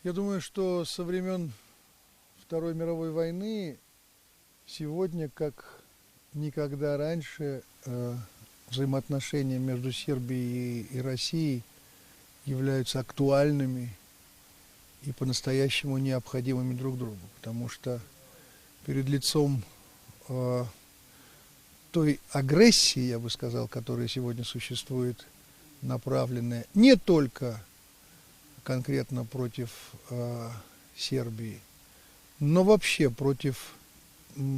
Я думаю, что со времен Второй мировой войны сегодня, как никогда раньше, взаимоотношения между Сербией и Россией являются актуальными и по-настоящему необходимыми друг другу, потому что перед лицом той агрессии, я бы сказал, которая сегодня существует, направленная не только конкретно против Сербии, но вообще против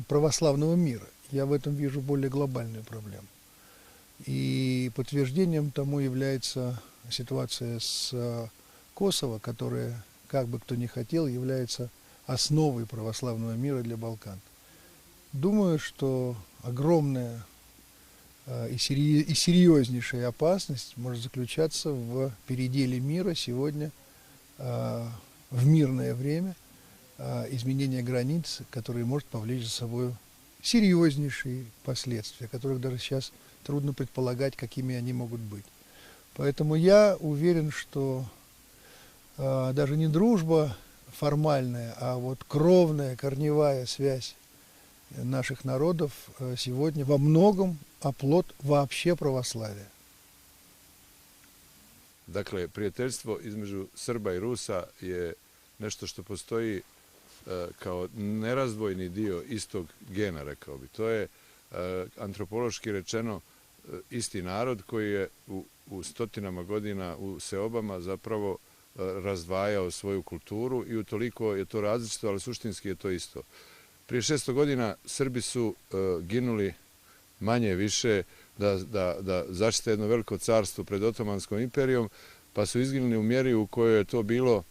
православного мира. Я в этом вижу более глобальную проблему. И подтверждением тому является ситуация с Косово, которая, как бы кто ни хотел, является основой православного мира для Балкан. Думаю, что огромная и серьезнейшая опасность может заключаться в переделе мира сегодня в мирное время, изменение границ, которые может повлечь за собой серьезнейшие последствия, которых даже сейчас трудно предполагать, какими они могут быть. Поэтому я уверен, что даже не дружба формальная, а вот кровная, корневая связь наших народов сегодня во многом оплот вообще православия. Dakle, prijateljstvo između Srba i Rusa je nešto što postoji kao nerazdvojni dio istog gena, rekao bi. To je antropološki rečeno isti narod koji je u stotinama godina u seobama zapravo razdvajao svoju kulturu i utoliko je to različito, ali suštinski je to isto. Prije 600 godina Srbi su ginuli manje više da zaštite jedno veliko carstvo pred Otomanskom imperijom, pa su izginuli u mjeri u kojoj je to bilo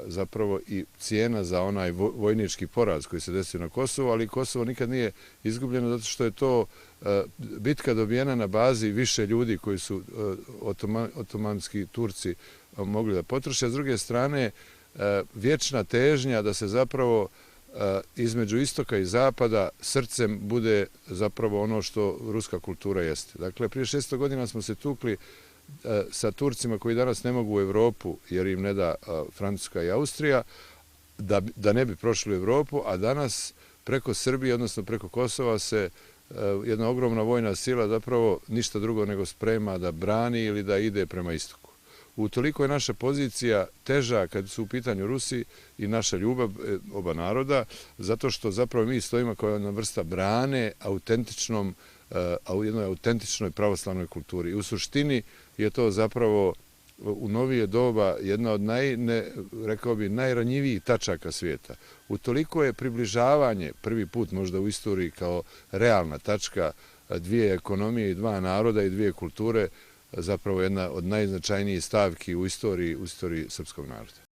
zapravo i cijena za onaj vojnički poraz koji se desio na Kosovu, ali Kosovo nikad nije izgubljeno zato što je to bitka dobijena na bazi više ljudi koji su otomanski Turci mogli da potroše. S druge strane, vječna težnja da se zapravo između istoka i zapada srcem bude zapravo ono što ruska kultura jeste. Dakle, prije 600 godina smo se tukli sa Turcima koji danas ne mogu u Evropu jer im ne da Francuska i Austrija, da ne bi prošli u Evropu, a danas preko Srbije, odnosno preko Kosova se jedna ogromna vojna sila zapravo ništa drugo nego sprema da brani ili da ide prema istoku. Utoliko je naša pozicija teža kad su u pitanju Rusi i naša ljubav oba naroda, zato što zapravo mi stojimo kao jedna vrsta brane u jednoj autentičnoj pravoslavnoj kulturi. I u suštini je to zapravo u novije doba jedna od rekao bi, najranjivijih tačaka svijeta. Utoliko je približavanje, prvi put možda u istoriji kao realna tačka dvije ekonomije i dva naroda i dvije kulture, zapravo jedna od najznačajnijih stavki u istoriji srpskog naroda.